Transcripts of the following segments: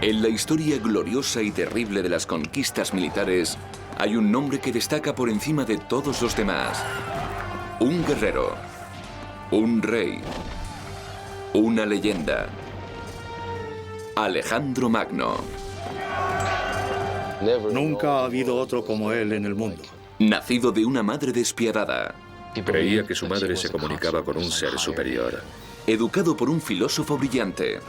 En la historia gloriosa y terrible de las conquistas militares, hay un nombre que destaca por encima de todos los demás. Un guerrero, un rey, una leyenda. Alejandro Magno. Nunca ha habido otro como él en el mundo. Nacido de una madre despiadada. Creía que su madre se comunicaba con un ser superior. Educado por un filósofo brillante.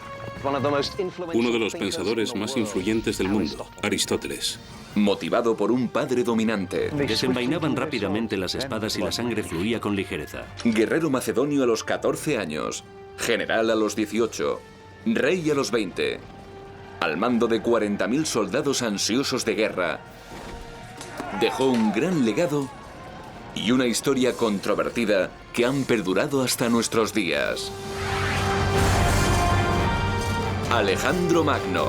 Uno de los pensadores más influyentes del mundo, Aristóteles. Motivado por un padre dominante. Desenvainaban rápidamente las espadas y la sangre fluía con ligereza. Guerrero macedonio a los 14 años. General a los 18. Rey a los 20. Al mando de 40.000 soldados ansiosos de guerra. Dejó un gran legado y una historia controvertida que han perdurado hasta nuestros días. Alejandro Magno.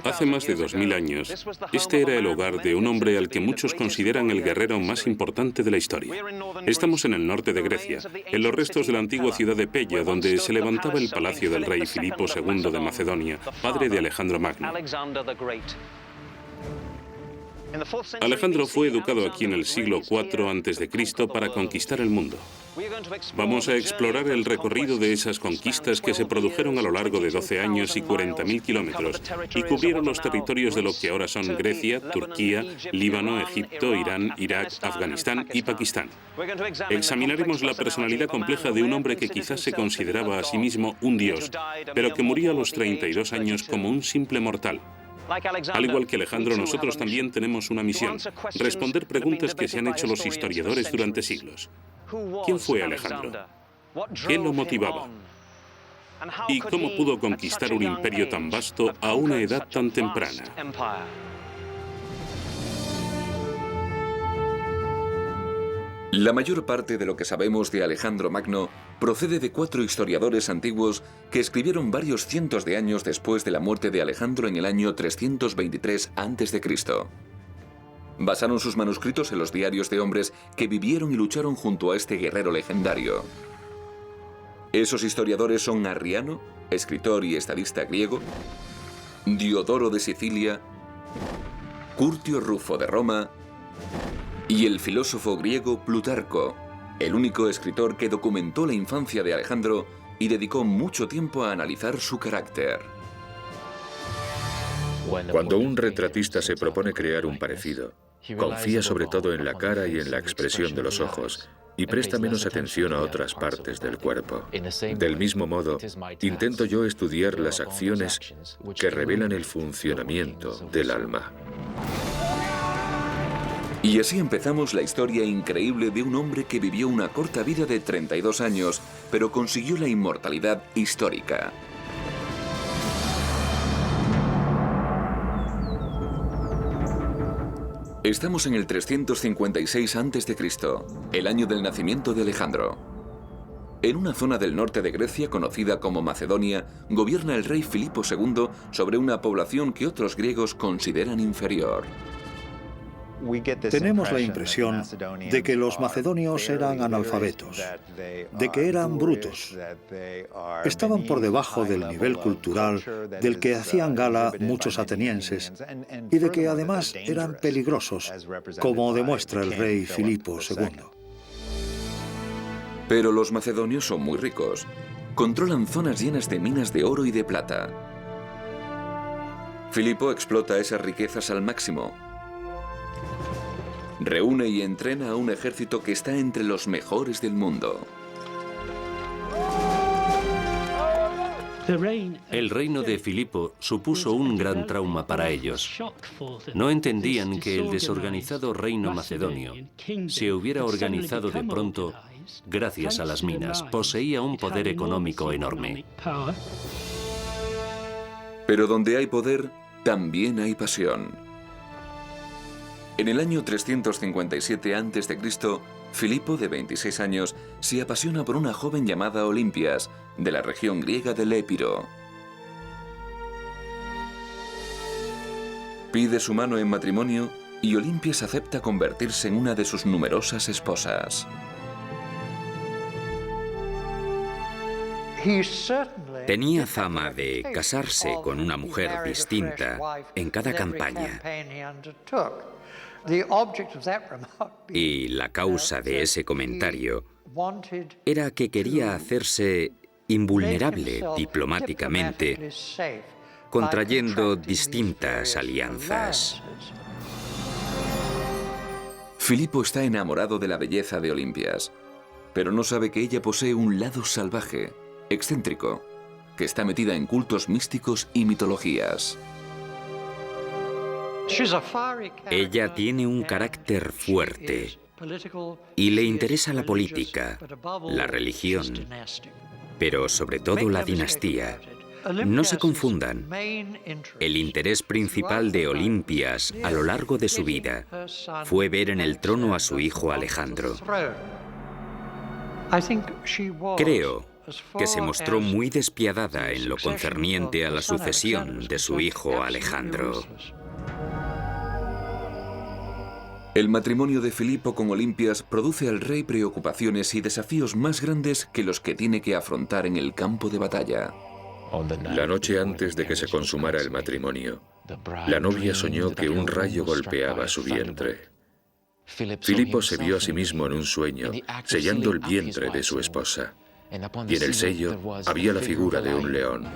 Hace más de 2000 años, este era el hogar de un hombre al que muchos consideran el guerrero más importante de la historia. Estamos en el norte de Grecia, en los restos de la antigua ciudad de Pella, donde se levantaba el palacio del rey Filipo II de Macedonia, padre de Alejandro Magno. Alejandro fue educado aquí en el siglo IV a.C. para conquistar el mundo. Vamos a explorar el recorrido de esas conquistas que se produjeron a lo largo de 12 años y 40.000 kilómetros y cubrieron los territorios de lo que ahora son Grecia, Turquía, Líbano, Egipto, Irán, Irak, Afganistán y Pakistán. Examinaremos la personalidad compleja de un hombre que quizás se consideraba a sí mismo un dios, pero que murió a los 32 años como un simple mortal. Al igual que Alejandro, nosotros también tenemos una misión: responder preguntas que se han hecho los historiadores durante siglos. ¿Quién fue Alejandro? ¿Qué lo motivaba? ¿Y cómo pudo conquistar un imperio tan vasto a una edad tan temprana? La mayor parte de lo que sabemos de Alejandro Magno procede de 4 historiadores antiguos que escribieron varios cientos de años después de la muerte de Alejandro en el año 323 a.C. Basaron sus manuscritos en los diarios de hombres que vivieron y lucharon junto a este guerrero legendario. Esos historiadores son Arriano, escritor y estadista griego, Diodoro de Sicilia, Curtio Rufo de Roma y el filósofo griego Plutarco, el único escritor que documentó la infancia de Alejandro y dedicó mucho tiempo a analizar su carácter. Cuando un retratista se propone crear un parecido, confía sobre todo en la cara y en la expresión de los ojos y presta menos atención a otras partes del cuerpo. Del mismo modo, intento yo estudiar las acciones que revelan el funcionamiento del alma. Y así empezamos la historia increíble de un hombre que vivió una corta vida de 32 años, pero consiguió la inmortalidad histórica. Estamos en el 356 a.C., el año del nacimiento de Alejandro. En una zona del norte de Grecia conocida como Macedonia, gobierna el rey Filipo II sobre una población que otros griegos consideran inferior. Tenemos la impresión de que los macedonios eran analfabetos, de que eran brutos, estaban por debajo del nivel cultural del que hacían gala muchos atenienses y de que además eran peligrosos, como demuestra el rey Filipo II. Pero los macedonios son muy ricos. Controlan zonas llenas de minas de oro y de plata. Filipo explota esas riquezas al máximo. Reúne y entrena a un ejército que está entre los mejores del mundo. El reino de Filipo supuso un gran trauma para ellos. No entendían que el desorganizado reino macedonio se hubiera organizado de pronto gracias a las minas. Poseía un poder económico enorme. Pero donde hay poder, también hay pasión. En el año 357 a.C., Filipo, de 26 años, se apasiona por una joven llamada Olimpias, de la región griega del Épiro. Pide su mano en matrimonio y Olimpias acepta convertirse en una de sus numerosas esposas. Tenía fama de casarse con una mujer distinta en cada campaña. Y la causa de ese comentario era que quería hacerse invulnerable diplomáticamente, contrayendo distintas alianzas. Filipo está enamorado de la belleza de Olimpias, pero no sabe que ella posee un lado salvaje, excéntrico, que está metida en cultos místicos y mitologías. Ella tiene un carácter fuerte y le interesa la política, la religión, pero sobre todo la dinastía. No se confundan. El interés principal de Olimpias a lo largo de su vida fue ver en el trono a su hijo Alejandro. Creo que se mostró muy despiadada en lo concerniente a la sucesión de su hijo Alejandro. El matrimonio de Filipo con Olimpias produce al rey preocupaciones y desafíos más grandes que los que tiene que afrontar en el campo de batalla. La noche antes de que se consumara el matrimonio, la novia soñó que un rayo golpeaba su vientre. Filipo se vio a sí mismo en un sueño, sellando el vientre de su esposa, y en el sello había la figura de un león.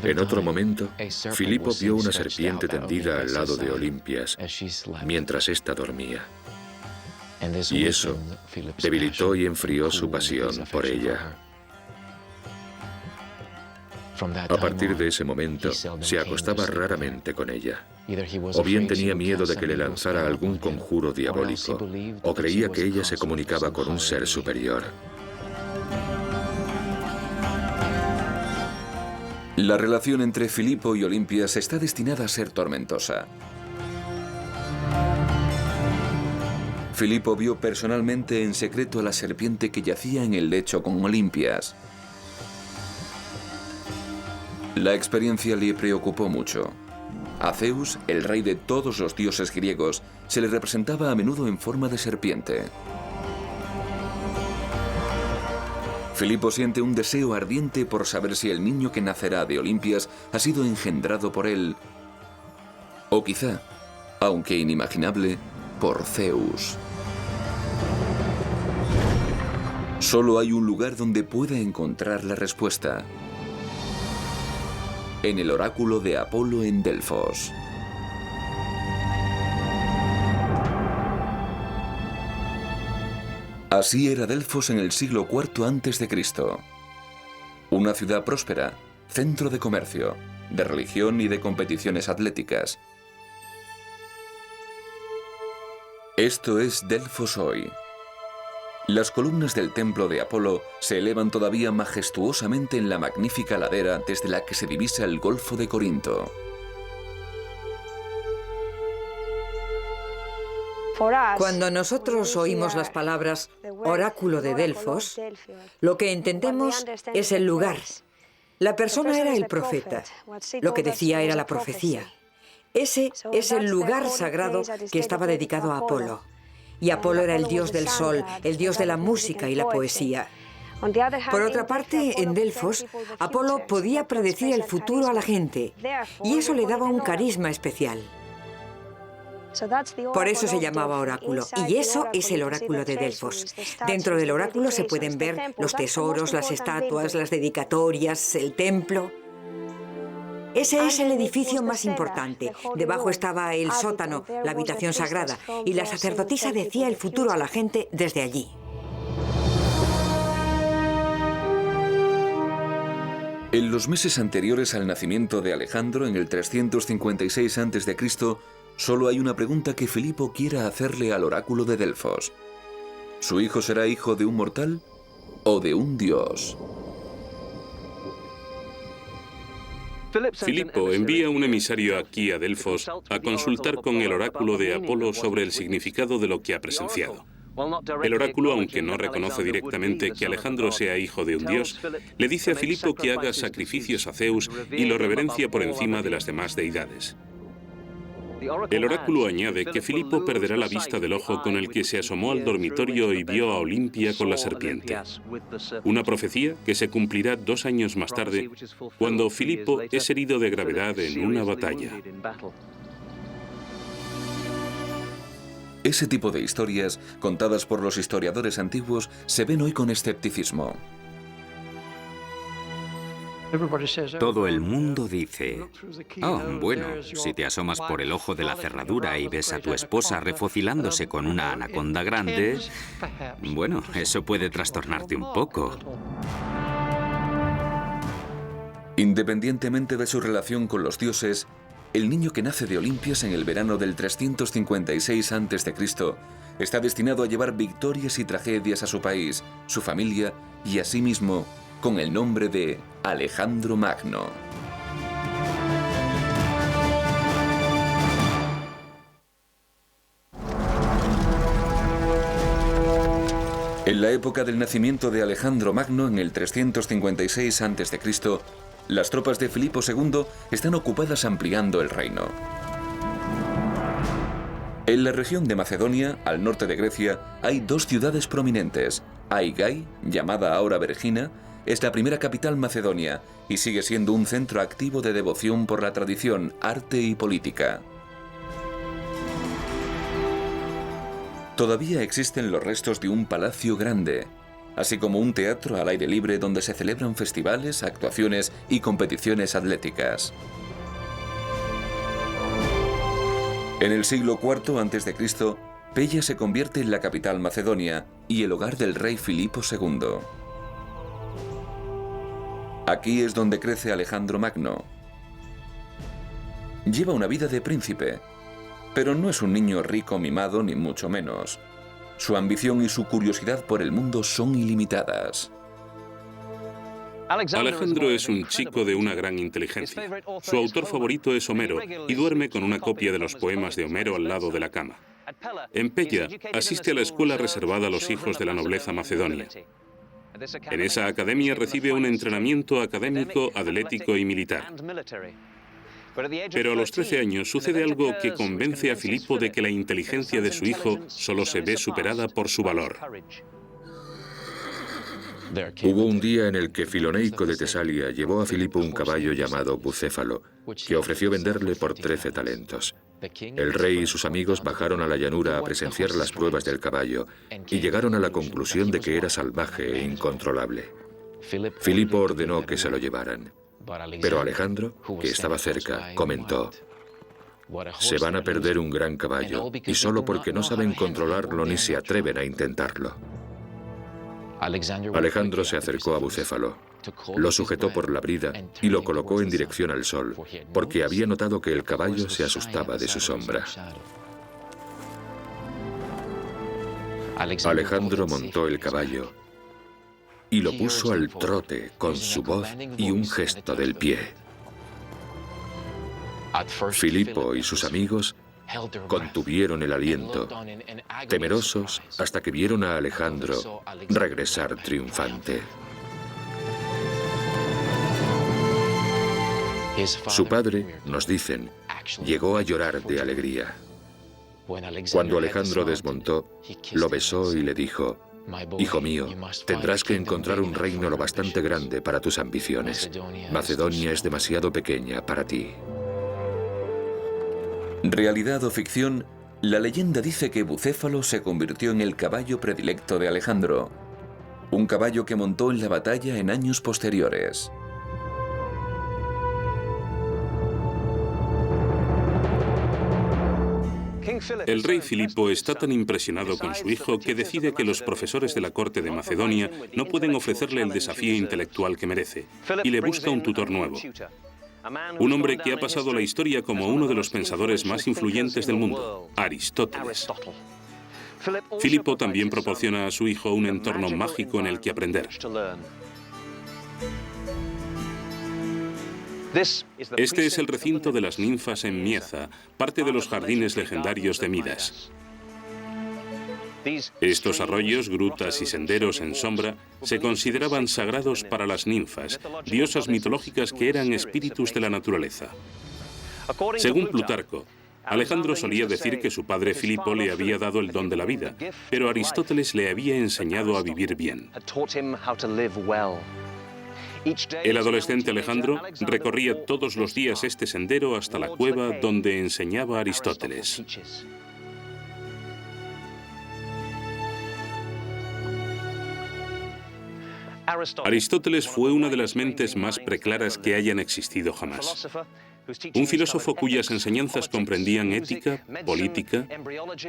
En otro momento, Filipo vio una serpiente tendida al lado de Olimpias, mientras ésta dormía. Y eso debilitó y enfrió su pasión por ella. A partir de ese momento, se acostaba raramente con ella. O bien tenía miedo de que le lanzara algún conjuro diabólico, o creía que ella se comunicaba con un ser superior. La relación entre Filipo y Olimpias está destinada a ser tormentosa. Filipo vio personalmente en secreto a la serpiente que yacía en el lecho con Olimpias. La experiencia le preocupó mucho. A Zeus, el rey de todos los dioses griegos, se le representaba a menudo en forma de serpiente. Filipo siente un deseo ardiente por saber si el niño que nacerá de Olimpias ha sido engendrado por él, o quizá, aunque inimaginable, por Zeus. Solo hay un lugar donde pueda encontrar la respuesta: en el oráculo de Apolo en Delfos. Así era Delfos en el siglo IV a.C. Una ciudad próspera, centro de comercio, de religión y de competiciones atléticas. Esto es Delfos hoy. Las columnas del templo de Apolo se elevan todavía majestuosamente en la magnífica ladera desde la que se divisa el Golfo de Corinto. Cuando nosotros oímos las palabras oráculo de Delfos, lo que entendemos es el lugar. La persona era el profeta. Lo que decía era la profecía. Ese es el lugar sagrado que estaba dedicado a Apolo. Y Apolo era el dios del sol, el dios de la música y la poesía. Por otra parte, en Delfos, Apolo podía predecir el futuro a la gente, y eso le daba un carisma especial. Por eso se llamaba oráculo, y eso es el oráculo de Delfos. Dentro del oráculo se pueden ver los tesoros, las estatuas, las dedicatorias, el templo. Ese es el edificio más importante. Debajo estaba el sótano, la habitación sagrada, y la sacerdotisa decía el futuro a la gente desde allí. En los meses anteriores al nacimiento de Alejandro, en el 356 a.C., solo hay una pregunta que Filipo quiera hacerle al oráculo de Delfos. ¿Su hijo será hijo de un mortal o de un dios? Filipo envía un emisario aquí a Delfos a consultar con el oráculo de Apolo sobre el significado de lo que ha presenciado. El oráculo, aunque no reconoce directamente que Alejandro sea hijo de un dios, le dice a Filipo que haga sacrificios a Zeus y lo reverencia por encima de las demás deidades. El oráculo añade que Filipo perderá la vista del ojo con el que se asomó al dormitorio y vio a Olimpia con la serpiente. Una profecía que se cumplirá 2 años más tarde, cuando Filipo es herido de gravedad en una batalla. Ese tipo de historias, contadas por los historiadores antiguos, se ven hoy con escepticismo. Todo el mundo dice, oh, bueno, si te asomas por el ojo de la cerradura y ves a tu esposa refocilándose con una anaconda grande, bueno, eso puede trastornarte un poco. Independientemente de su relación con los dioses, el niño que nace de Olimpias en el verano del 356 a.C. está destinado a llevar victorias y tragedias a su país, su familia y a sí mismo, con el nombre de Alejandro Magno. En la época del nacimiento de Alejandro Magno, en el 356 a.C., las tropas de Filipo II están ocupadas ampliando el reino. En la región de Macedonia, al norte de Grecia, hay 2 ciudades prominentes. Aigai, llamada ahora Vergina, es la primera capital macedonia y sigue siendo un centro activo de devoción por la tradición, arte y política. Todavía existen los restos de un palacio grande, así como un teatro al aire libre donde se celebran festivales, actuaciones y competiciones atléticas. En el siglo IV a.C., Pella se convierte en la capital macedonia y el hogar del rey Filipo II. Aquí es donde crece Alejandro Magno. Lleva una vida de príncipe, pero no es un niño rico mimado ni mucho menos. Su ambición y su curiosidad por el mundo son ilimitadas. Alejandro es un chico de una gran inteligencia. Su autor favorito es Homero y duerme con una copia de los poemas de Homero al lado de la cama. En Pella asiste a la escuela reservada a los hijos de la nobleza macedonia. En esa academia recibe un entrenamiento académico, atlético y militar. Pero a los 13 años sucede algo que convence a Filipo de que la inteligencia de su hijo solo se ve superada por su valor. Hubo un día en el que Filoneico de Tesalia llevó a Filipo un caballo llamado Bucéfalo, que ofreció venderle por 13 talentos. El rey y sus amigos bajaron a la llanura a presenciar las pruebas del caballo y llegaron a la conclusión de que era salvaje e incontrolable. Filipo ordenó que se lo llevaran. Pero Alejandro, que estaba cerca, comentó: se van a perder un gran caballo, y solo porque no saben controlarlo ni se atreven a intentarlo. Alejandro se acercó a Bucéfalo, lo sujetó por la brida y lo colocó en dirección al sol, porque había notado que el caballo se asustaba de su sombra. Alejandro montó el caballo y lo puso al trote con su voz y un gesto del pie. Filipo y sus amigos contuvieron el aliento, temerosos hasta que vieron a Alejandro regresar triunfante. Su padre, nos dicen, llegó a llorar de alegría. Cuando Alejandro desmontó, lo besó y le dijo: hijo mío, tendrás que encontrar un reino lo bastante grande para tus ambiciones. Macedonia es demasiado pequeña para ti. Realidad o ficción, la leyenda dice que Bucéfalo se convirtió en el caballo predilecto de Alejandro, un caballo que montó en la batalla en años posteriores. El rey Filipo está tan impresionado con su hijo que decide que los profesores de la corte de Macedonia no pueden ofrecerle el desafío intelectual que merece, y le busca un tutor nuevo. Un hombre que ha pasado a la historia como uno de los pensadores más influyentes del mundo, Aristóteles. Filipo también proporciona a su hijo un entorno mágico en el que aprender. Este es el recinto de las ninfas en Mieza, parte de los jardines legendarios de Midas. Estos arroyos, grutas y senderos en sombra se consideraban sagrados para las ninfas, diosas mitológicas que eran espíritus de la naturaleza. Según Plutarco, Alejandro solía decir que su padre Filipo le había dado el don de la vida, pero Aristóteles le había enseñado a vivir bien. El adolescente Alejandro recorría todos los días este sendero hasta la cueva donde enseñaba Aristóteles. Aristóteles fue una de las mentes más preclaras que hayan existido jamás. Un filósofo cuyas enseñanzas comprendían ética, política,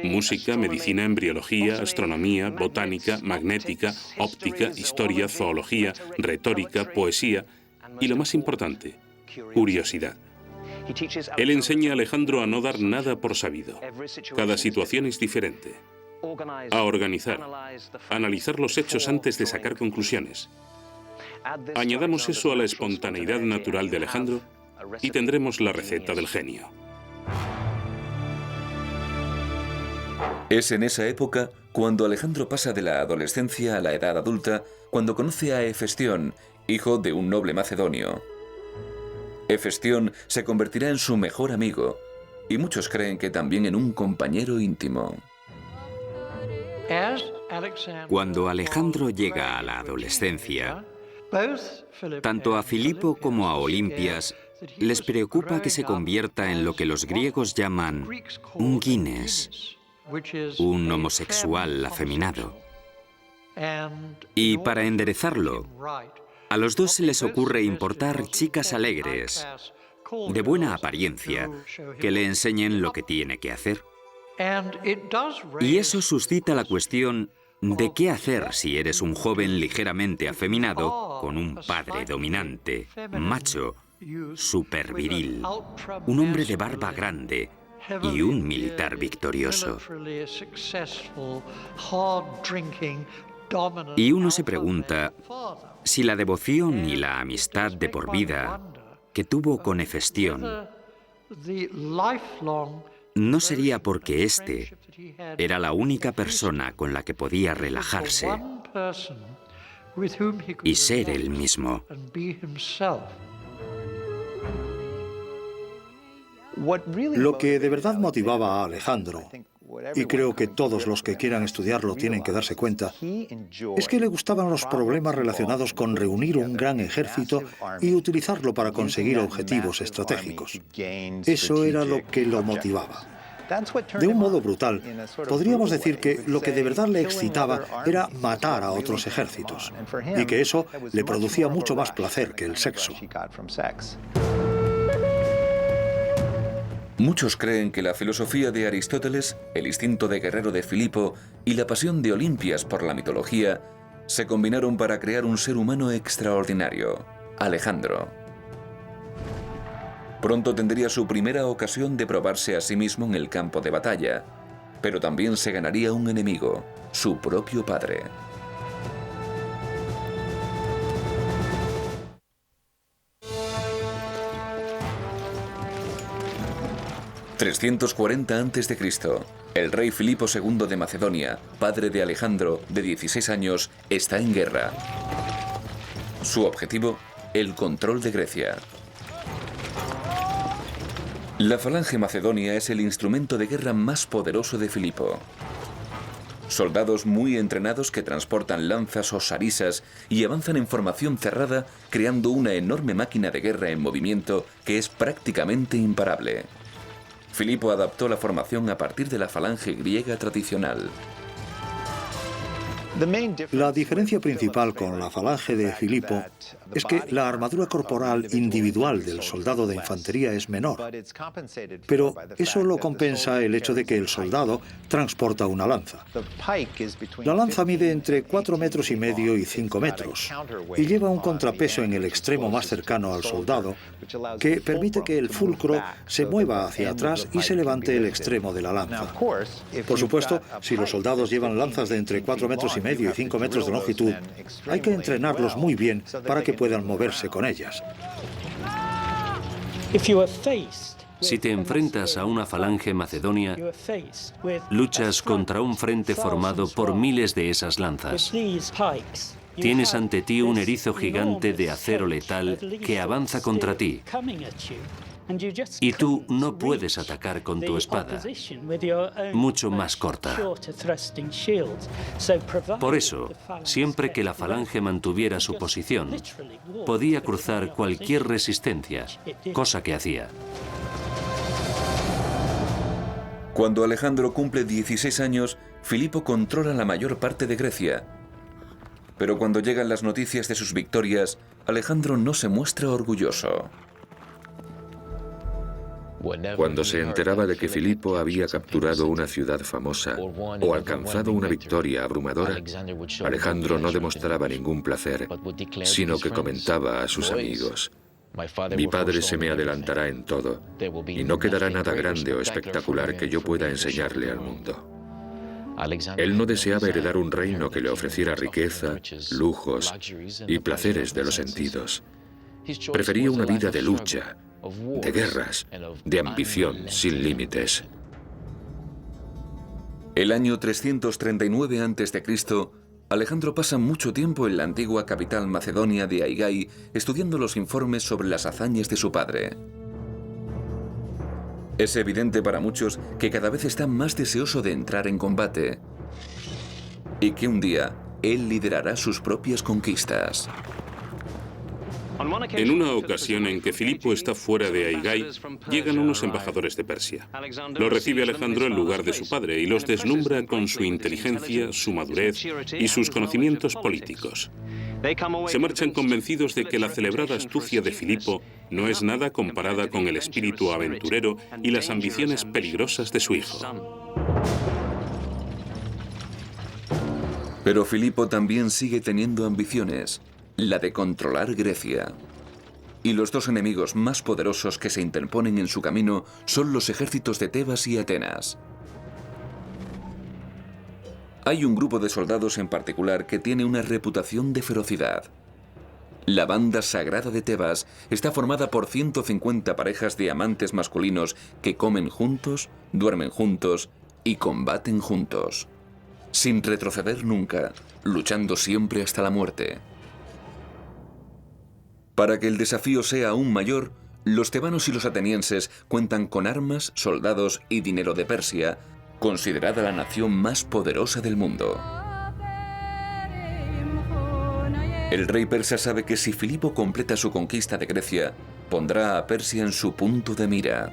música, medicina, embriología, astronomía, botánica, magnética, óptica, historia, zoología, retórica, poesía y, lo más importante, curiosidad. Él enseña a Alejandro a no dar nada por sabido. Cada situación es diferente. A organizar, a analizar los hechos antes de sacar conclusiones. Añadamos eso a la espontaneidad natural de Alejandro y tendremos la receta del genio. Es en esa época cuando Alejandro pasa de la adolescencia a la edad adulta, cuando conoce a Hefestión, hijo de un noble macedonio. Hefestión se convertirá en su mejor amigo, y muchos creen que también en un compañero íntimo. Cuando Alejandro llega a la adolescencia, tanto a Filipo como a Olimpias les preocupa que se convierta en lo que los griegos llaman un guines, un homosexual afeminado. Y para enderezarlo, a los dos se les ocurre importar chicas alegres, de buena apariencia, que le enseñen lo que tiene que hacer. Y eso suscita la cuestión de qué hacer si eres un joven ligeramente afeminado con un padre dominante, macho, superviril, un hombre de barba grande y un militar victorioso. Y uno se pregunta si la devoción y la amistad de por vida que tuvo con Hefestión no sería porque éste era la única persona con la que podía relajarse y ser él mismo. Lo que de verdad motivaba a Alejandro, y creo que todos los que quieran estudiarlo tienen que darse cuenta, es que le gustaban los problemas relacionados con reunir un gran ejército y utilizarlo para conseguir objetivos estratégicos. Eso era lo que lo motivaba. De un modo brutal, podríamos decir que lo que de verdad le excitaba era matar a otros ejércitos, y que eso le producía mucho más placer que el sexo. Muchos creen que la filosofía de Aristóteles, el instinto de guerrero de Filipo y la pasión de Olimpias por la mitología se combinaron para crear un ser humano extraordinario, Alejandro. Pronto tendría su primera ocasión de probarse a sí mismo en el campo de batalla, pero también se ganaría un enemigo, su propio padre. ...340 a.C., el rey Filipo II de Macedonia, padre de Alejandro, de 16 años, está en guerra. Su objetivo, el control de Grecia. La falange macedonia es el instrumento de guerra más poderoso de Filipo. Soldados muy entrenados que transportan lanzas o sarisas y avanzan en formación cerrada, creando una enorme máquina de guerra en movimiento que es prácticamente imparable. Filipo adaptó la formación a partir de la falange griega tradicional. La diferencia principal con la falange de Filipo es que la armadura corporal individual del soldado de infantería es menor, pero eso lo compensa el hecho de que el soldado transporta una lanza. La lanza mide entre 4,5 metros y 5 metros y lleva un contrapeso en el extremo más cercano al soldado que permite que el fulcro se mueva hacia atrás y se levante el extremo de la lanza. Por supuesto, si los soldados llevan lanzas de entre 4,5 metros y 5 metros de longitud, hay que entrenarlos muy bien para que puedan moverse con ellas. Si te enfrentas a una falange macedonia, luchas contra un frente formado por miles de esas lanzas. Tienes ante ti un erizo gigante de acero letal que avanza contra ti. Y tú no puedes atacar con tu espada, mucho más corta. Por eso, siempre que la falange mantuviera su posición, podía cruzar cualquier resistencia, cosa que hacía. Cuando Alejandro cumple 16 años, Filipo controla la mayor parte de Grecia. Pero cuando llegan las noticias de sus victorias, Alejandro no se muestra orgulloso. Cuando se enteraba de que Filipo había capturado una ciudad famosa o alcanzado una victoria abrumadora, Alejandro no demostraba ningún placer, sino que comentaba a sus amigos: mi padre se me adelantará en todo, y no quedará nada grande o espectacular que yo pueda enseñarle al mundo. Él no deseaba heredar un reino que le ofreciera riqueza, lujos y placeres de los sentidos. Prefería una vida de lucha, de guerras, de ambición sin límites. El año 339 a.C., Alejandro pasa mucho tiempo en la antigua capital macedonia de Aigai estudiando los informes sobre las hazañas de su padre. Es evidente para muchos que cada vez está más deseoso de entrar en combate y que un día él liderará sus propias conquistas. En una ocasión en que Filipo está fuera de Aigai, llegan unos embajadores de Persia. Los recibe Alejandro en lugar de su padre y los deslumbra con su inteligencia, su madurez y sus conocimientos políticos. Se marchan convencidos de que la celebrada astucia de Filipo no es nada comparada con el espíritu aventurero y las ambiciones peligrosas de su hijo. Pero Filipo también sigue teniendo ambiciones, la de controlar Grecia. Y los dos enemigos más poderosos que se interponen en su camino son los ejércitos de Tebas y Atenas. Hay un grupo de soldados en particular que tiene una reputación de ferocidad. La banda sagrada de Tebas está formada por 150 parejas de amantes masculinos que comen juntos, duermen juntos y combaten juntos, sin retroceder nunca, luchando siempre hasta la muerte. Para que el desafío sea aún mayor, los tebanos y los atenienses cuentan con armas, soldados y dinero de Persia, considerada la nación más poderosa del mundo. El rey persa sabe que si Filipo completa su conquista de Grecia, pondrá a Persia en su punto de mira.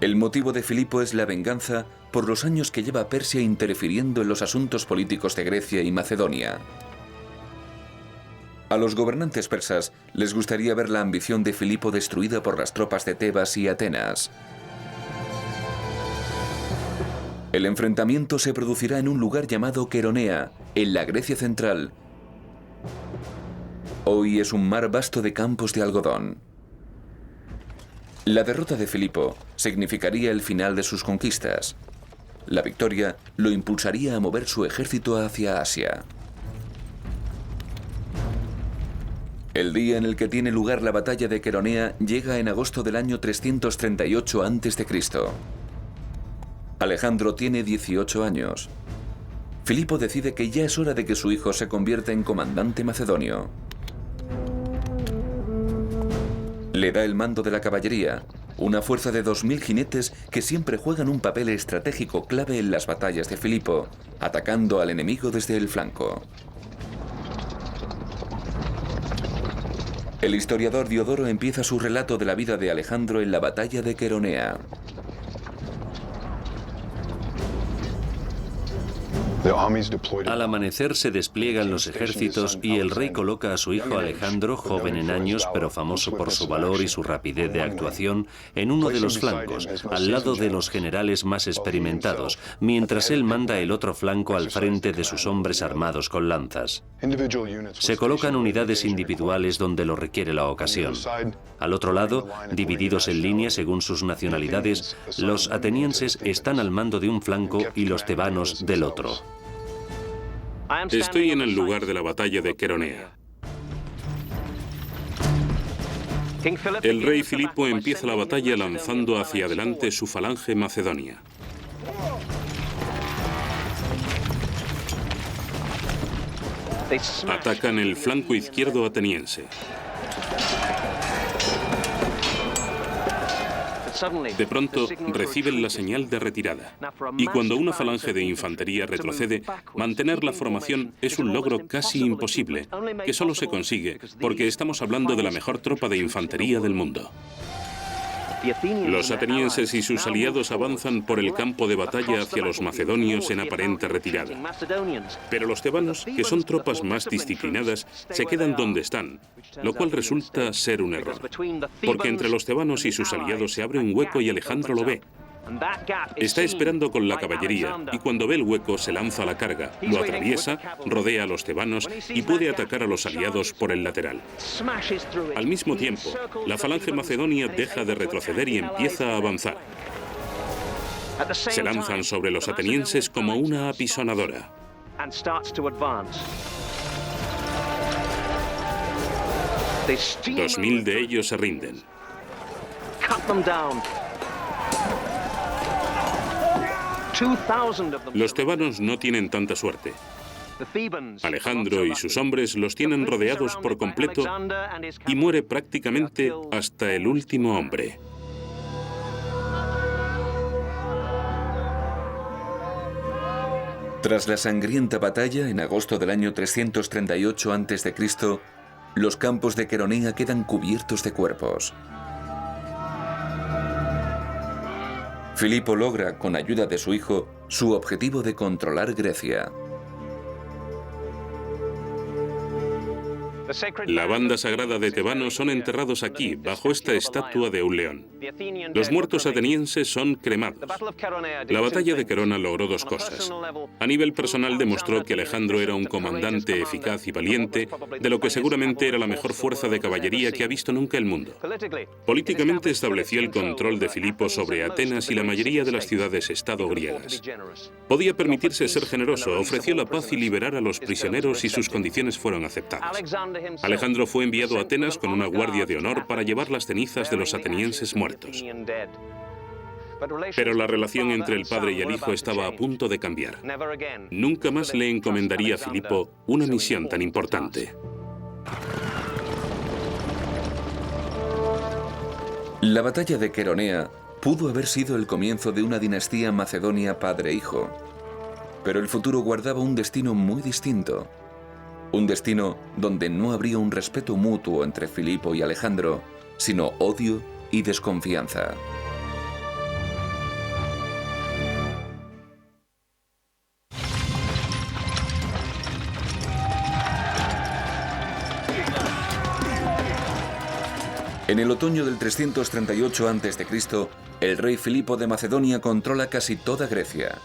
El motivo de Filipo es la venganza por los años que lleva Persia interfiriendo en los asuntos políticos de Grecia y Macedonia. A los gobernantes persas les gustaría ver la ambición de Filipo destruida por las tropas de Tebas y Atenas. El enfrentamiento se producirá en un lugar llamado Queronea, en la Grecia central. Hoy es un mar vasto de campos de algodón. La derrota de Filipo significaría el final de sus conquistas. La victoria lo impulsaría a mover su ejército hacia Asia. El día en el que tiene lugar la batalla de Queronea llega en agosto del año 338 a.C. Alejandro tiene 18 años. Filipo decide que ya es hora de que su hijo se convierta en comandante macedonio. Le da el mando de la caballería, una fuerza de 2000 jinetes que siempre juegan un papel estratégico clave en las batallas de Filipo, atacando al enemigo desde el flanco. El historiador Diodoro empieza su relato de la vida de Alejandro en la batalla de Queronea. Al amanecer se despliegan los ejércitos y el rey coloca a su hijo Alejandro, joven en años pero famoso por su valor y su rapidez de actuación, en uno de los flancos, al lado de los generales más experimentados, mientras él manda el otro flanco al frente de sus hombres armados con lanzas. Se colocan unidades individuales donde lo requiere la ocasión. Al otro lado, divididos en línea según sus nacionalidades, los atenienses están al mando de un flanco y los tebanos del otro. Estoy en el lugar de la batalla de Queronea. El rey Filipo empieza la batalla lanzando hacia adelante su falange macedonia. Atacan el flanco izquierdo ateniense. De pronto, reciben la señal de retirada. Y cuando una falange de infantería retrocede, mantener la formación es un logro casi imposible, que solo se consigue porque estamos hablando de la mejor tropa de infantería del mundo. Los atenienses y sus aliados avanzan por el campo de batalla hacia los macedonios en aparente retirada. Pero los tebanos, que son tropas más disciplinadas, se quedan donde están, lo cual resulta ser un error. Porque entre los tebanos y sus aliados se abre un hueco y Alejandro lo ve. Está esperando con la caballería y cuando ve el hueco se lanza a la carga, lo atraviesa, rodea a los tebanos y puede atacar a los aliados por el lateral. Al mismo tiempo, la falange macedonia deja de retroceder y empieza a avanzar. Se lanzan sobre los atenienses como una apisonadora. 2000 de ellos se rinden. Los tebanos no tienen tanta suerte. Alejandro y sus hombres los tienen rodeados por completo y muere prácticamente hasta el último hombre. Tras la sangrienta batalla, en agosto del año 338 a.C., los campos de Queronea quedan cubiertos de cuerpos. Filipo logra, con ayuda de su hijo, su objetivo de controlar Grecia. La banda sagrada de tebanos son enterrados aquí, bajo esta estatua de un león. Los muertos atenienses son cremados. La batalla de Querona logró dos cosas. A nivel personal demostró que Alejandro era un comandante eficaz y valiente, de lo que seguramente era la mejor fuerza de caballería que ha visto nunca el mundo. Políticamente estableció el control de Filipo sobre Atenas y la mayoría de las ciudades-estado griegas. Podía permitirse ser generoso, ofreció la paz y liberar a los prisioneros y sus condiciones fueron aceptadas. Alejandro fue enviado a Atenas con una guardia de honor para llevar las cenizas de los atenienses muertos. Pero la relación entre el padre y el hijo estaba a punto de cambiar. Nunca más le encomendaría a Filipo una misión tan importante. La batalla de Queronea pudo haber sido el comienzo de una dinastía macedonia padre-hijo, pero el futuro guardaba un destino muy distinto. Un destino donde no habría un respeto mutuo entre Filipo y Alejandro, sino odio y desconfianza. En el otoño del 338 a.C., el rey Filipo de Macedonia controla casi toda Grecia.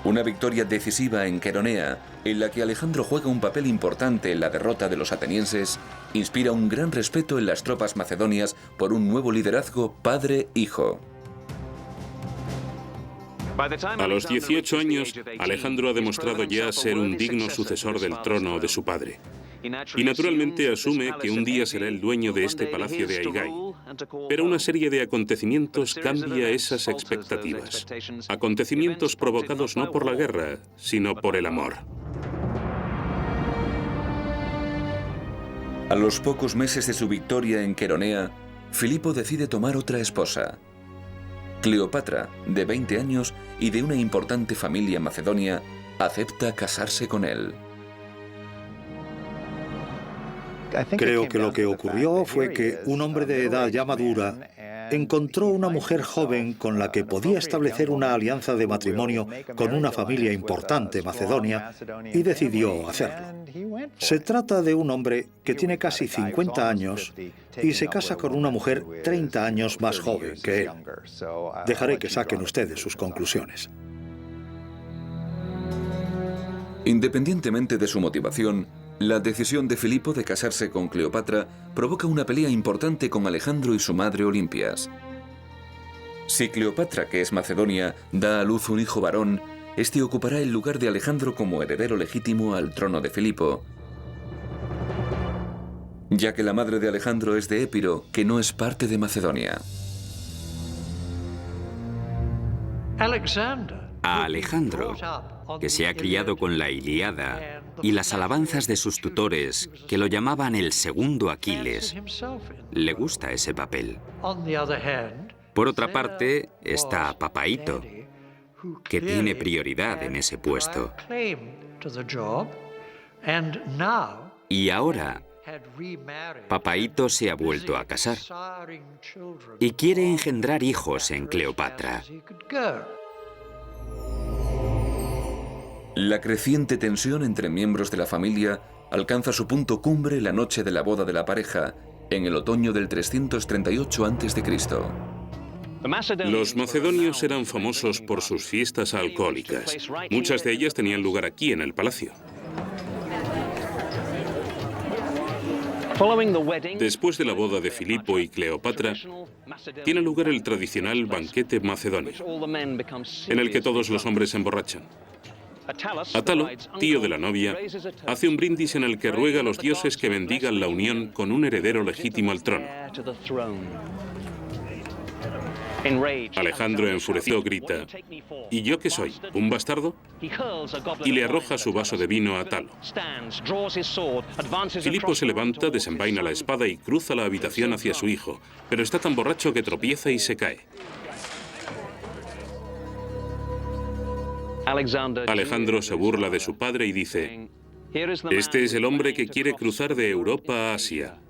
Una victoria decisiva en Queronea, en la que Alejandro juega un papel importante en la derrota de los atenienses, inspira un gran respeto en las tropas macedonias por un nuevo liderazgo padre-hijo. A los 18 años, Alejandro ha demostrado ya ser un digno sucesor del trono de su padre. Y naturalmente asume que un día será el dueño de este palacio de Aigai. Pero una serie de acontecimientos cambia esas expectativas. Acontecimientos provocados no por la guerra, sino por el amor. A los pocos meses de su victoria en Queronea, Filipo decide tomar otra esposa. Cleopatra, de 20 años y de una importante familia macedonia, acepta casarse con él. Creo que lo que ocurrió fue que un hombre de edad ya madura encontró una mujer joven con la que podía establecer una alianza de matrimonio con una familia importante macedonia y decidió hacerlo. Se trata de un hombre que tiene casi 50 años y se casa con una mujer 30 años más joven que él. Dejaré que saquen ustedes sus conclusiones. Independientemente de su motivación, la decisión de Filipo de casarse con Cleopatra provoca una pelea importante con Alejandro y su madre Olimpias. Si Cleopatra, que es macedonia, da a luz un hijo varón, este ocupará el lugar de Alejandro como heredero legítimo al trono de Filipo, ya que la madre de Alejandro es de Épiro, que no es parte de Macedonia. A Alejandro que se ha criado con la Ilíada y las alabanzas de sus tutores, que lo llamaban el segundo Aquiles, le gusta ese papel. Por otra parte, está Papaíto, que tiene prioridad en ese puesto. Y ahora, Papaíto se ha vuelto a casar y quiere engendrar hijos en Cleopatra. La creciente tensión entre miembros de la familia alcanza su punto cumbre la noche de la boda de la pareja, en el otoño del 338 a.C. Los macedonios eran famosos por sus fiestas alcohólicas. Muchas de ellas tenían lugar aquí, en el palacio. Después de la boda de Filipo y Cleopatra, tiene lugar el tradicional banquete macedonio, en el que todos los hombres se emborrachan. Atalo, tío de la novia, hace un brindis en el que ruega a los dioses que bendigan la unión con un heredero legítimo al trono. Alejandro, enfurecido, grita: ¿y yo qué soy, un bastardo? Y le arroja su vaso de vino a Atalo. Filipo se levanta, desenvaina la espada y cruza la habitación hacia su hijo, pero está tan borracho que tropieza y se cae. Alejandro se burla de su padre y dice: este es el hombre que quiere cruzar de Europa a Asia,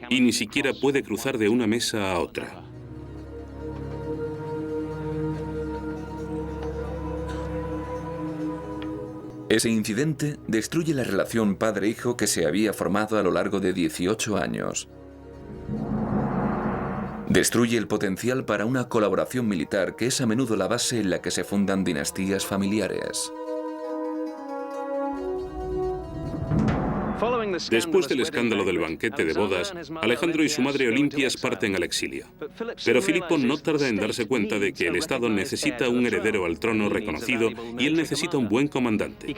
y ni siquiera puede cruzar de una mesa a otra. Ese incidente destruye la relación padre-hijo que se había formado a lo largo de 18 años. Destruye el potencial para una colaboración militar que es a menudo la base en la que se fundan dinastías familiares. Después del escándalo del banquete de bodas, Alejandro y su madre Olimpias parten al exilio. Pero Filipo no tarda en darse cuenta de que el Estado necesita un heredero al trono reconocido y él necesita un buen comandante.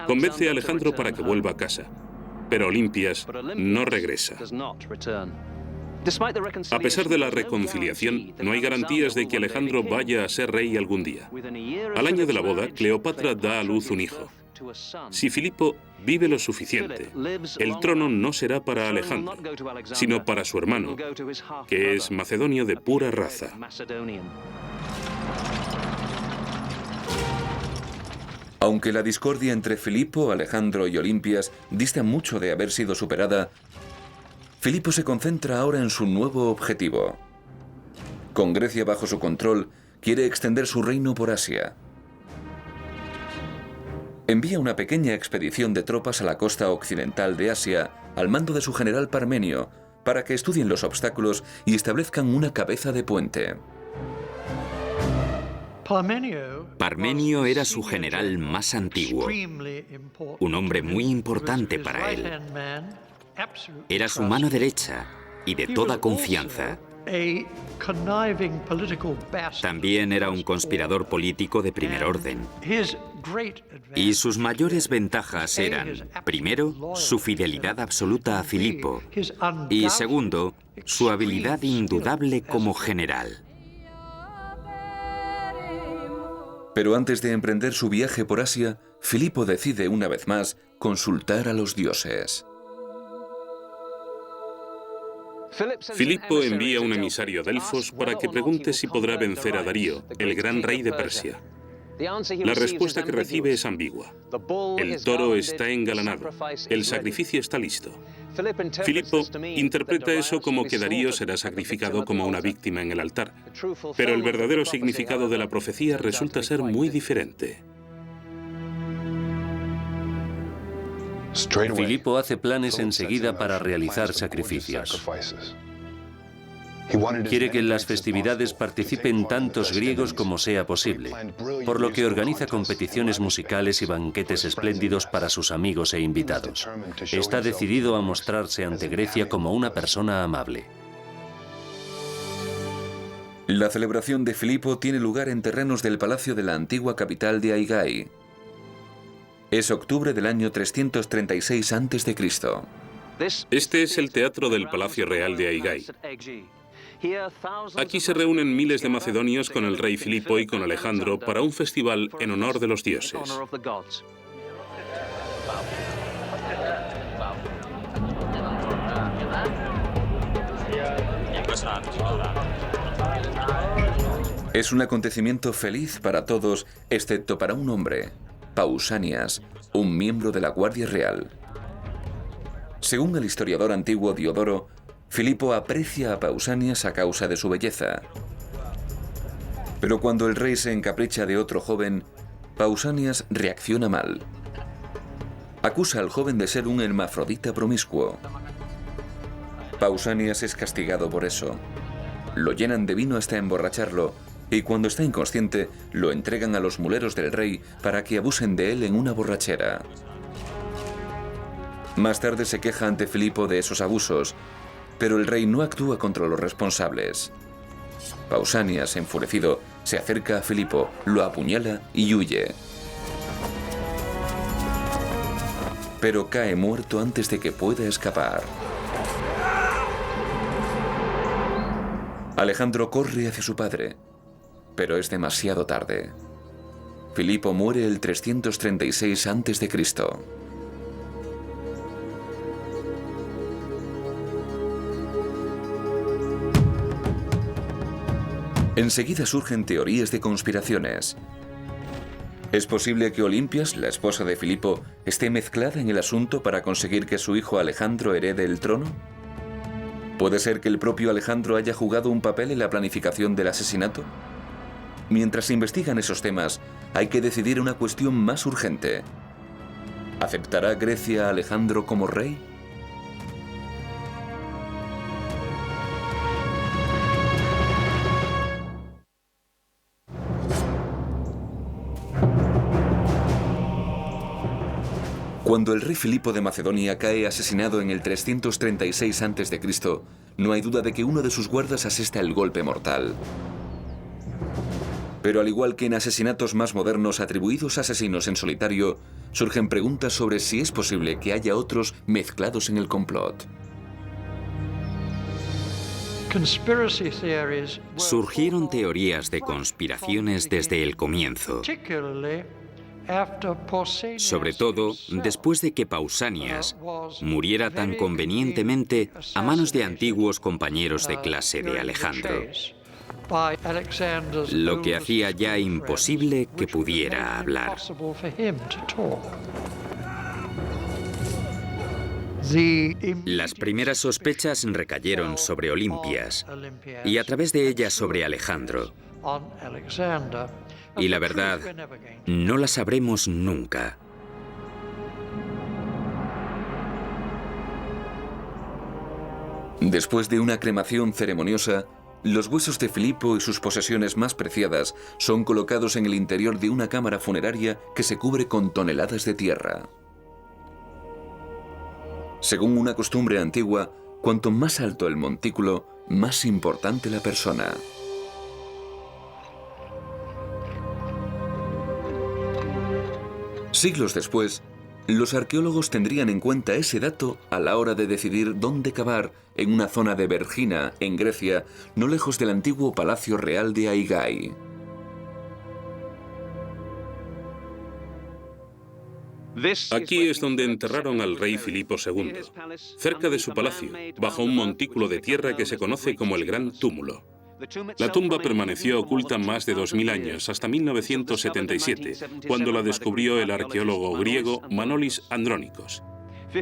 Convence a Alejandro para que vuelva a casa, pero Olimpias no regresa. A pesar de la reconciliación, no hay garantías de que Alejandro vaya a ser rey algún día. Al año de la boda, Cleopatra da a luz un hijo. Si Filipo vive lo suficiente, el trono no será para Alejandro, sino para su hermano, que es macedonio de pura raza. Aunque la discordia entre Filipo, Alejandro y Olimpias dista mucho de haber sido superada, Filipo se concentra ahora en su nuevo objetivo. Con Grecia bajo su control, quiere extender su reino por Asia. Envía una pequeña expedición de tropas a la costa occidental de Asia al mando de su general Parmenio para que estudien los obstáculos y establezcan una cabeza de puente. Parmenio era su general más antiguo, un hombre muy importante para él. Era su mano derecha y de toda confianza. También era un conspirador político de primer orden. Y sus mayores ventajas eran, primero, su fidelidad absoluta a Filipo y, segundo, su habilidad indudable como general. Pero antes de emprender su viaje por Asia, Filipo decide una vez más consultar a los dioses. Filipo envía un emisario a Delfos para que pregunte si podrá vencer a Darío, el gran rey de Persia. La respuesta que recibe es ambigua. El toro está engalanado, el sacrificio está listo. Filipo interpreta eso como que Darío será sacrificado como una víctima en el altar, pero el verdadero significado de la profecía resulta ser muy diferente. Filipo hace planes enseguida para realizar sacrificios. Quiere que en las festividades participen tantos griegos como sea posible, por lo que organiza competiciones musicales y banquetes espléndidos para sus amigos e invitados. Está decidido a mostrarse ante Grecia como una persona amable. La celebración de Filipo tiene lugar en terrenos del palacio de la antigua capital de Aigai. Es octubre del año 336 a.C. Este es el teatro del Palacio Real de Aigai. Aquí se reúnen miles de macedonios con el rey Filipo y con Alejandro para un festival en honor de los dioses. Es un acontecimiento feliz para todos, excepto para un hombre, Pausanias, un miembro de la Guardia Real. Según el historiador antiguo Diodoro, Filipo aprecia a Pausanias a causa de su belleza. Pero cuando el rey se encapricha de otro joven, Pausanias reacciona mal. Acusa al joven de ser un hermafrodita promiscuo. Pausanias es castigado por eso. Lo llenan de vino hasta emborracharlo, y cuando está inconsciente, lo entregan a los muleros del rey para que abusen de él en una borrachera. Más tarde se queja ante Filipo de esos abusos, pero el rey no actúa contra los responsables. Pausanias, enfurecido, se acerca a Filipo, lo apuñala y huye. Pero cae muerto antes de que pueda escapar. Alejandro corre hacia su padre, pero es demasiado tarde. Filipo muere el 336 a.C. Enseguida surgen teorías de conspiraciones. ¿Es posible que Olimpias, la esposa de Filipo, esté mezclada en el asunto para conseguir que su hijo Alejandro herede el trono? ¿Puede ser que el propio Alejandro haya jugado un papel en la planificación del asesinato? Mientras se investigan esos temas, hay que decidir una cuestión más urgente. ¿Aceptará Grecia a Alejandro como rey? Cuando el rey Filipo de Macedonia cae asesinado en el 336 a.C., no hay duda de que uno de sus guardas asesta el golpe mortal. Pero al igual que en asesinatos más modernos atribuidos a asesinos en solitario, surgen preguntas sobre si es posible que haya otros mezclados en el complot. Surgieron teorías de conspiraciones desde el comienzo, sobre todo después de que Pausanias muriera tan convenientemente a manos de antiguos compañeros de clase de Alejandro, lo que hacía ya imposible que pudiera hablar. Las primeras sospechas recayeron sobre Olimpias y a través de ella sobre Alejandro. Y la verdad, no la sabremos nunca. Después de una cremación ceremoniosa, los huesos de Filipo y sus posesiones más preciadas son colocados en el interior de una cámara funeraria que se cubre con toneladas de tierra. Según una costumbre antigua, cuanto más alto el montículo, más importante la persona. Siglos después, los arqueólogos tendrían en cuenta ese dato a la hora de decidir dónde cavar en una zona de Vergina, en Grecia, no lejos del antiguo palacio real de Aigai. Aquí es donde enterraron al rey Filipo II, cerca de su palacio, bajo un montículo de tierra que se conoce como el Gran Túmulo. La tumba permaneció oculta más de 2000 años, hasta 1977, cuando la descubrió el arqueólogo griego Manolis Andrónicos.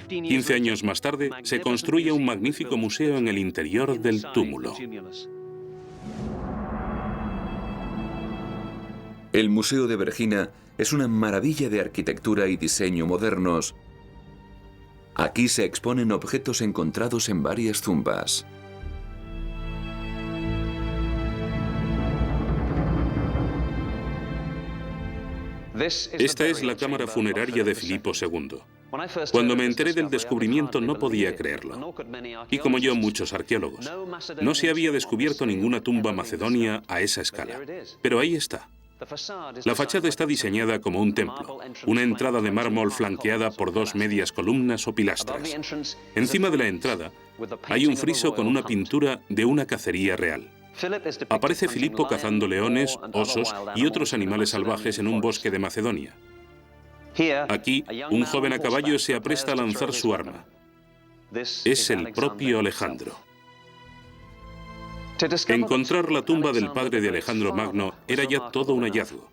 15 años más tarde, se construye un magnífico museo en el interior del túmulo. El Museo de Vergina es una maravilla de arquitectura y diseño modernos. Aquí se exponen objetos encontrados en varias tumbas. Esta es la cámara funeraria de Filipo II. Cuando me enteré del descubrimiento no podía creerlo. Y como yo, muchos arqueólogos. No se había descubierto ninguna tumba macedonia a esa escala. Pero ahí está. La fachada está diseñada como un templo, una entrada de mármol flanqueada por dos medias columnas o pilastras. Encima de la entrada Hay un friso con una pintura de una cacería real. Aparece Filipo cazando leones, osos y otros animales salvajes en un bosque de Macedonia. Aquí, un joven a caballo se apresta a lanzar su arma. Es el propio Alejandro. Encontrar la tumba del padre de Alejandro Magno era ya todo un hallazgo.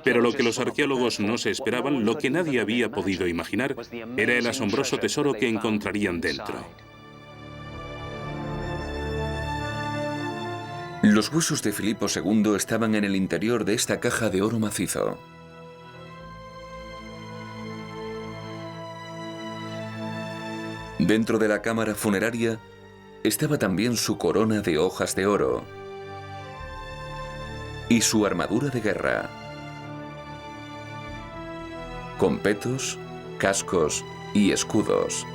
Pero lo que los arqueólogos no se esperaban, lo que nadie había podido imaginar, era el asombroso tesoro que encontrarían dentro. Los huesos de Filipo II estaban en el interior de esta caja de oro macizo. Dentro de la cámara funeraria estaba también su corona de hojas de oro y su armadura de guerra, con petos, cascos y escudos.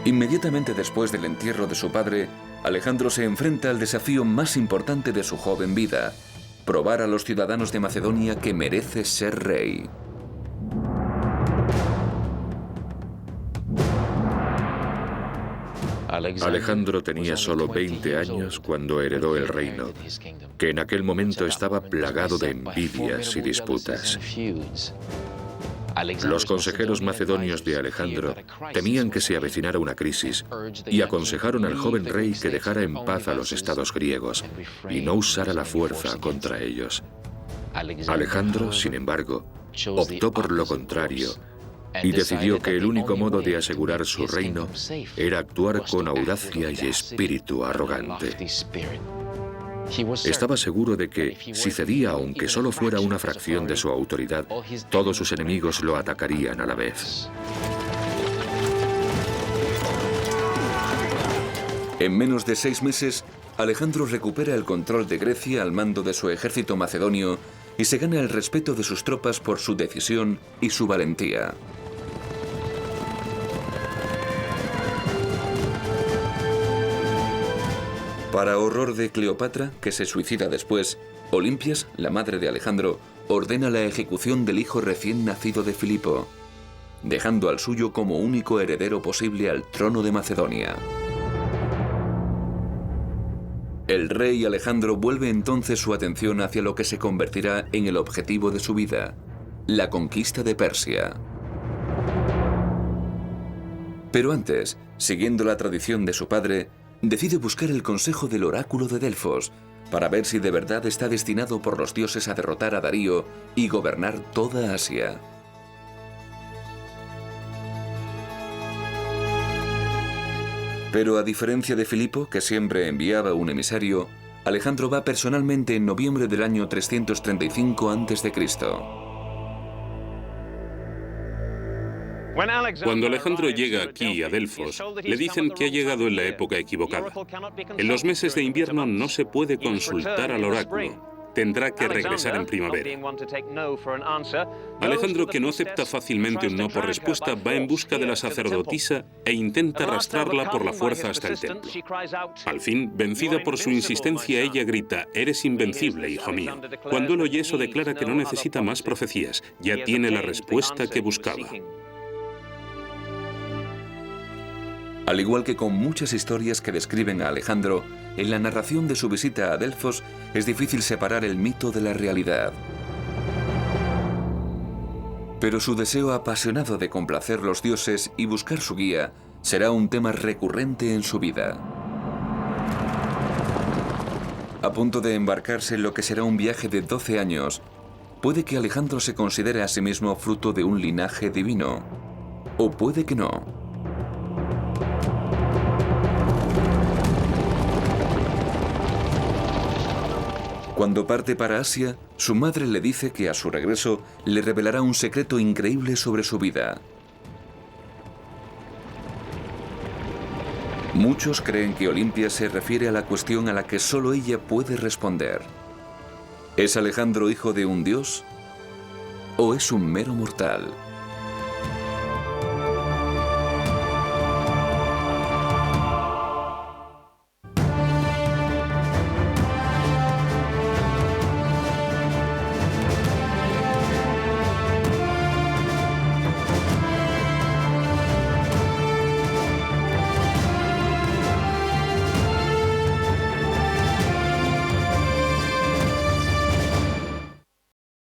Inmediatamente después del entierro de su padre, Alejandro se enfrenta al desafío más importante de su joven vida: probar a los ciudadanos de Macedonia que merece ser rey. Alejandro tenía solo 20 años cuando heredó el reino, que en aquel momento estaba plagado de envidias y disputas. Los consejeros macedonios de Alejandro temían que se avecinara una crisis y aconsejaron al joven rey que dejara en paz a los estados griegos y no usara la fuerza contra ellos. Alejandro, sin embargo, optó por lo contrario y decidió que el único modo de asegurar su reino era actuar con audacia y espíritu arrogante. Estaba seguro de que, si cedía aunque solo fuera una fracción de su autoridad, todos sus enemigos lo atacarían a la vez. En menos de 6 meses, Alejandro recupera el control de Grecia al mando de su ejército macedonio y se gana el respeto de sus tropas por su decisión y su valentía. Para horror de Cleopatra, que se suicida después, Olimpias, la madre de Alejandro, ordena la ejecución del hijo recién nacido de Filipo, dejando al suyo como único heredero posible al trono de Macedonia. El rey Alejandro vuelve entonces su atención hacia lo que se convertirá en el objetivo de su vida: la conquista de Persia. Pero antes, siguiendo la tradición de su padre, decide buscar el consejo del oráculo de Delfos para ver si de verdad está destinado por los dioses a derrotar a Darío y gobernar toda Asia. Pero a diferencia de Filipo, que siempre enviaba un emisario, Alejandro va personalmente en noviembre del año 335 a.C. Cuando Alejandro llega aquí, a Delfos, le dicen que ha llegado en la época equivocada. En los meses de invierno no se puede consultar al oráculo. Tendrá que regresar en primavera. Alejandro, que no acepta fácilmente un no por respuesta, va en busca de la sacerdotisa e intenta arrastrarla por la fuerza hasta el templo. Al fin, vencida por su insistencia, ella grita: «Eres invencible, hijo mío». Cuando él oye eso, declara que no necesita más profecías, ya tiene la respuesta que buscaba. Al igual que con muchas historias que describen a Alejandro, en la narración de su visita a Delfos es difícil separar el mito de la realidad. Pero su deseo apasionado de complacer los dioses y buscar su guía será un tema recurrente en su vida. A punto de embarcarse en lo que será un viaje de 12 años, puede que Alejandro se considere a sí mismo fruto de un linaje divino, o puede que no. Cuando parte para Asia, su madre le dice que a su regreso le revelará un secreto increíble sobre su vida. Muchos creen que Olimpia se refiere a la cuestión a la que solo ella puede responder. ¿Es Alejandro hijo de un dios? ¿O es un mero mortal?